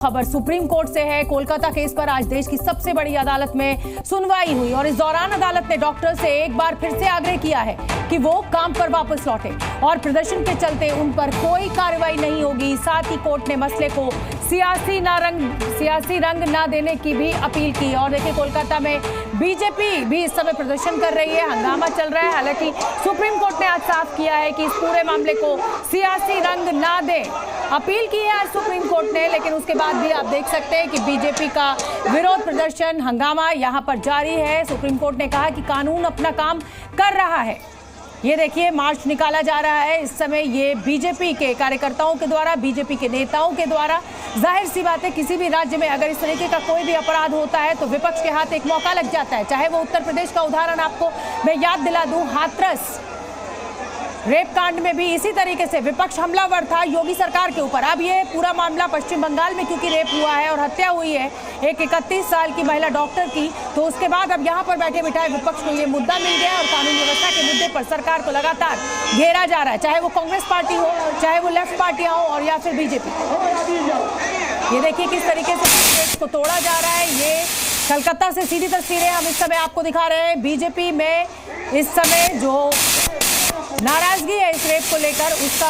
खबर supreme court से है। कोलकाता केस पर आज देश की सबसे बड़ी अदालत में सुनवाई हुई और इस दौरान अदालत ने डॉक्टर से एक बार फिर से आग्रह किया है कि वो काम पर वापस लौटे और प्रदर्शन के चलते उन पर कोई कार्रवाई नहीं होगी। साथ ही कोर्ट ने मसले को सियासी रंग न देने की भी अपील की। और देखिए, कोलकाता में बीजेपी भी इस समय प्रदर्शन कर रही है, हंगामा चल रहा है। हालांकि सुप्रीम कोर्ट ने आज साफ किया है कि इस पूरे मामले को सियासी रंग न दें, अपील की है आज सुप्रीम कोर्ट ने। लेकिन उसके बाद भी आप देख सकते हैं कि बीजेपी का विरोध प्रदर्शन, हंगामा यहां पर जारी है। सुप्रीम कोर्ट ने कहा कि कानून अपना काम कर रहा है। ये देखिए, मार्च निकाला जा रहा है इस समय, ये बीजेपी के कार्यकर्ताओं के द्वारा, बीजेपी के नेताओं के द्वारा। जाहिर सी बात है, किसी भी राज्य में अगर इस तरीके का कोई भी अपराध होता है तो विपक्ष के हाथ एक मौका लग जाता है। चाहे वो उत्तर प्रदेश का उदाहरण आपको मैं याद दिला दूं, हाथरस रेप कांड में भी इसी तरीके से विपक्ष हमलावर था योगी सरकार के ऊपर। अब ये पूरा मामला पश्चिम बंगाल में क्योंकि रेप हुआ है और हत्या हुई है एक 31 साल की महिला डॉक्टर की, तो उसके बाद अब यहाँ पर बैठे बिठाए विपक्ष को ये मुद्दा मिल गया और कानून व्यवस्था के मुद्दे पर सरकार को लगातार घेरा जा रहा है, चाहे वो कांग्रेस पार्टी हो, चाहे वो लेफ्ट पार्टियां हो और या फिर बीजेपी। ये देखिए किस तरीके से इसको तोड़ा जा रहा है। ये कलकत्ता से सीधी तस्वीरें हम इस समय आपको दिखा रहे हैं। बीजेपी में इस समय जो नाराजगी है इस रेप को लेकर, उसका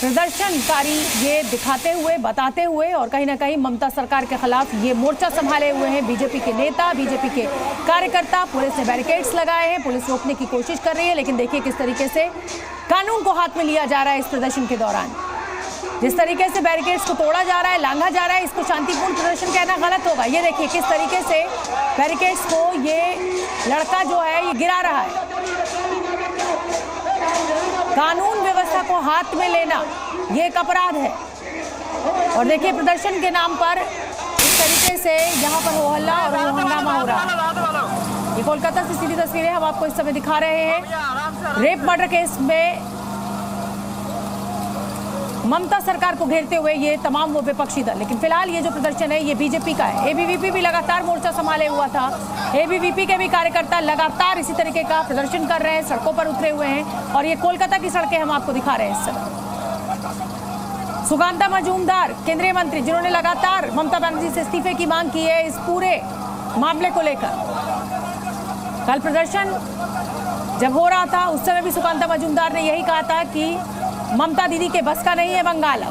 प्रदर्शनकारी ये दिखाते हुए, बताते हुए, और कहीं ना कहीं ममता सरकार के खिलाफ ये मोर्चा संभाले हुए हैं बीजेपी के नेता, बीजेपी के कार्यकर्ता। पुलिस ने बैरिकेड्स लगाए हैं, पुलिस रोकने की कोशिश कर रही है, लेकिन देखिए किस तरीके से कानून को हाथ में लिया जा रहा है इस प्रदर्शन के दौरान। जिस तरीके से बैरिकेड्स को तोड़ा जा रहा है, लांघा जा रहा है, इसको शांतिपूर्ण प्रदर्शन कहना गलत होगा। ये देखिए किस तरीके से बैरिकेड्स को ये लड़का जो है ये गिरा रहा है। कानून व्यवस्था को हाथ में लेना ये एक अपराध है। और देखिए, प्रदर्शन के नाम पर इस तरीके से यहाँ पर हो हल्ला और हंगामा हो रहा है। ये कोलकाता से सीधी तस्वीरें हम आपको इस समय दिखा रहे हैं। रेप मर्डर केस में ममता सरकार को घेरते हुए ये तमाम वो विपक्षी दल, लेकिन फिलहाल ये जो प्रदर्शन है ये बीजेपी का है। एबीवीपी भी लगातार मोर्चा संभाले हुआ था। एबीवीपी के भी कार्यकर्ता लगातार इसी तरीके का प्रदर्शन कर रहे हैं, सड़कों पर उतरे हुए हैं। और ये कोलकाता की सड़कें हम आपको दिखा रहे हैं इस समय। सुकांता मजूमदार, केंद्रीय मंत्री, जिन्होंने लगातार ममता बनर्जी से इस्तीफे की मांग की है इस पूरे मामले को लेकर। कल प्रदर्शन जब हो रहा था उस समय भी सुकांता मजूमदार ने यही कहा था कि ममता दीदी के बस का नहीं है बंगाल।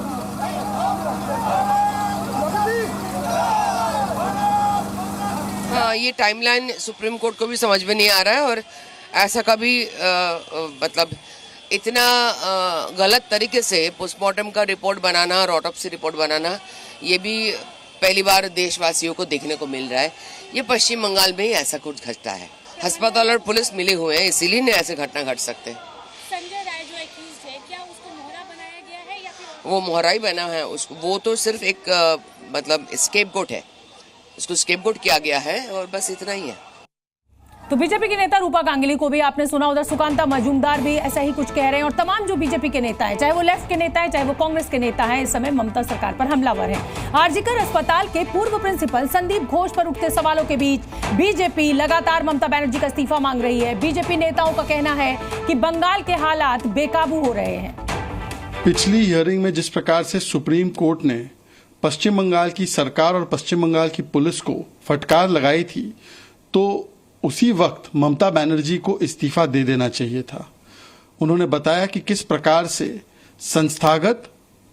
हाँ, ये टाइमलाइन सुप्रीम कोर्ट को भी समझ में नहीं आ रहा है और ऐसा कभी मतलब इतना गलत तरीके से पोस्टमार्टम का रिपोर्ट बनाना और ऑटोप्सी रिपोर्ट बनाना, ये भी पहली बार देशवासियों को देखने को मिल रहा है। ये पश्चिम बंगाल में ही ऐसा कुछ घटता है। अस्पताल और पुलिस मिले हुए हैं, इसीलिए ऐसे घटना घट सकते हैं। वो मोहरा ही बना है उसको, वो तो सिर्फ एक मतलब स्केपगोट है, उसको स्केपगोट किया गया है और बस इतना ही है। तो बीजेपी के नेता रूपा गांगुली को भी आपने सुना, उधर सुकांता मजूमदार भी ऐसा ही कुछ कह रहे हैं। और तमाम जो बीजेपी के नेता हैं, चाहे वो लेफ्ट के नेता हैं, चाहे वो कांग्रेस के नेता हैं, इस समय ममता सरकार पर हमलावर हैं। आरजीकर अस्पताल के पूर्व प्रिंसिपल संदीप घोष पर उठते सवालों के बीच बीजेपी लगातार ममता बनर्जी का इस्तीफा मांग रही है। बीजेपी नेताओं का कहना है कि बंगाल के हालात बेकाबू हो रहे हैं। पिछली हियरिंग में जिस प्रकार से सुप्रीम कोर्ट ने पश्चिम बंगाल की सरकार और पश्चिम बंगाल की पुलिस को फटकार लगाई थी, तो उसी वक्त ममता बनर्जी को इस्तीफा दे देना चाहिए था। उन्होंने बताया कि किस प्रकार से संस्थागत,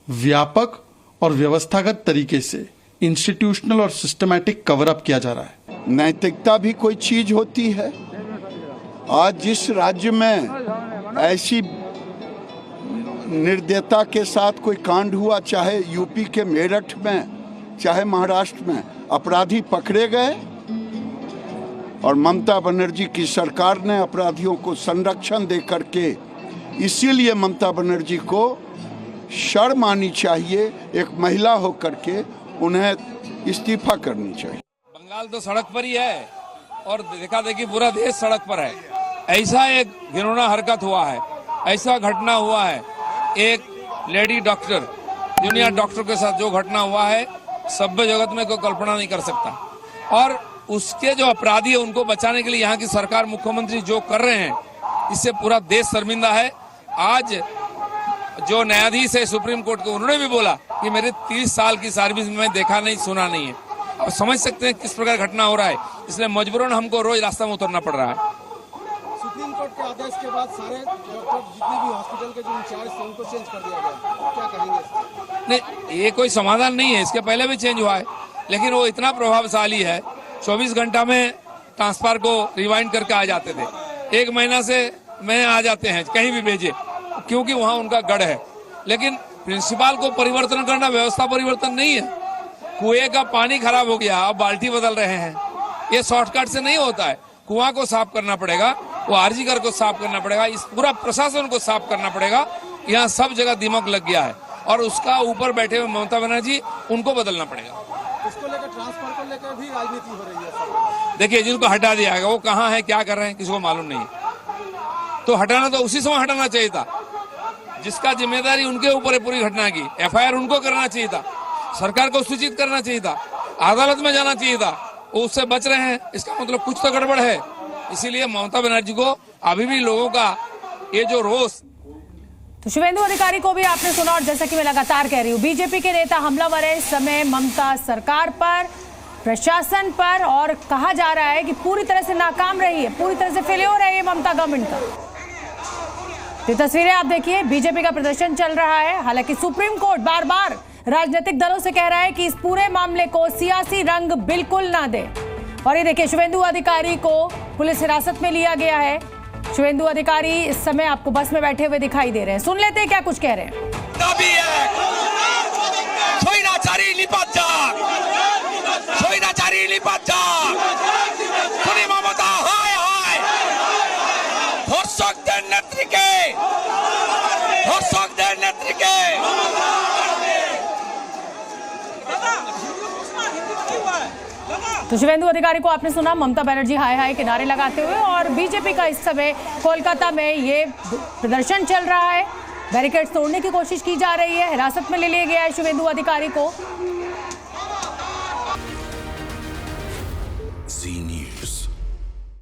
व्यापक और व्यवस्थागत तरीके से इंस्टीट्यूशनल और सिस्टमैटिक कवर अप किया जा रहा है। नैतिकता भी कोई चीज होती है। आज जिस राज्य में ऐसी निर्दयता के साथ कोई कांड हुआ, चाहे यूपी के मेरठ में, चाहे महाराष्ट्र में, अपराधी पकड़े गए और ममता बनर्जी की सरकार ने अपराधियों को संरक्षण दे करके, इसीलिए ममता बनर्जी को शर्म आनी चाहिए। एक महिला हो करके उन्हें इस्तीफा करनी चाहिए। बंगाल तो सड़क पर ही है और देखा देखी पूरा देश सड़क पर है। ऐसा एक घिनौना हरकत हुआ है, ऐसा घटना हुआ है। एक लेडी डॉक्टर, जूनियर डॉक्टर के साथ जो घटना हुआ है, सभ्य जगत में कोई कल्पना नहीं कर सकता। और उसके जो अपराधी है उनको बचाने के लिए यहाँ की सरकार, मुख्यमंत्री जो कर रहे हैं, इससे पूरा देश शर्मिंदा है। आज जो न्यायाधीश है सुप्रीम कोर्ट के, उन्होंने भी बोला कि मेरे 30 साल की सर्विस में देखा नहीं सुना नहीं है। अब समझ सकते हैं किस प्रकार घटना हो रहा है, इसलिए मजबूरन हमको रोज रास्ता में उतरना पड़ रहा है। सुप्रीम कोर्ट के आदेश के बाद सारे डॉक्टर जितने भी हॉस्पिटल के जो इंचार्ज थे उनको चेंज कर दिया गया, क्या कहेंगे? नहीं, ये कोई समाधान नहीं है, इसके पहले भी चेंज हुआ है, लेकिन वो इतना प्रभावशाली है, 24 घंटा में ट्रांसफर को रिवाइंड करके आ जाते थे, 1 महीना से में आ जाते हैं, कहीं भी भेजे, क्योंकि वहाँ उनका गढ़ है। लेकिन प्रिंसिपल को परिवर्तन करना व्यवस्था परिवर्तन नहीं है। कुएं का पानी खराब हो गया, अब बाल्टी बदल रहे हैं, ये शॉर्टकट से नहीं होता है। कुआं को साफ करना पड़ेगा, वो आरजी घर को साफ करना पड़ेगा, इस पूरा प्रशासन को साफ करना पड़ेगा। यहाँ सब जगह दिमाग लग गया है और उसका ऊपर बैठे हुए ममता बनर्जी, उनको बदलना पड़ेगा। इसको लेकर ट्रांसफर को लेकर भी राजनीति हो रही है। देखिए, जिनको हटा दिया गया वो कहाँ है, क्या कर रहे हैं, किसी को मालूम नहीं है। तो हटाना तो उसी समय हटाना चाहिए था, जिसका जिम्मेदारी उनके ऊपर है पूरी घटना की। एफआईआर उनको करना चाहिए था, सरकार को सूचित करना चाहिए था, अदालत में जाना चाहिए था। वो उससे बच रहे हैं, इसका मतलब कुछ तो गड़बड़ है। इसीलिए ममता बनर्जी को अभी भी लोगों का ये जो रोष। तो शुभेंदु अधिकारी को भी आपने सुना, और जैसा कि मैं लगातार कह रही हूँ, बीजेपी के नेता हमलावर है इस समय ममता सरकार पर, प्रशासन पर, और कहा जा रहा है कि पूरी तरह से नाकाम रही है, पूरी तरह से फेल्योर है ये ममता गवर्नमेंट का। ये तस्वीरें आप देखिए, बीजेपी का प्रदर्शन चल रहा है। हालांकि सुप्रीम कोर्ट बार बार राजनीतिक दलों से कह रहा है कि इस पूरे मामले को सियासी रंग बिल्कुल ना दे। और ये देखिए, शुभेंदु अधिकारी को पुलिस हिरासत में लिया गया है। शुभेंदु अधिकारी इस समय आपको बस में बैठे हुए दिखाई दे रहे हैं। सुन लेते हैं क्या कुछ कह रहे हैं। तो शुभेंदु अधिकारी को आपने सुना, ममता बनर्जी हाय हाय के नारे लगाते हुए। और बीजेपी का इस समय कोलकाता में ये प्रदर्शन चल रहा है, बैरिकेड्स तोड़ने की कोशिश की जा रही है, हिरासत में ले लिया गया है शुभेंदु अधिकारी को।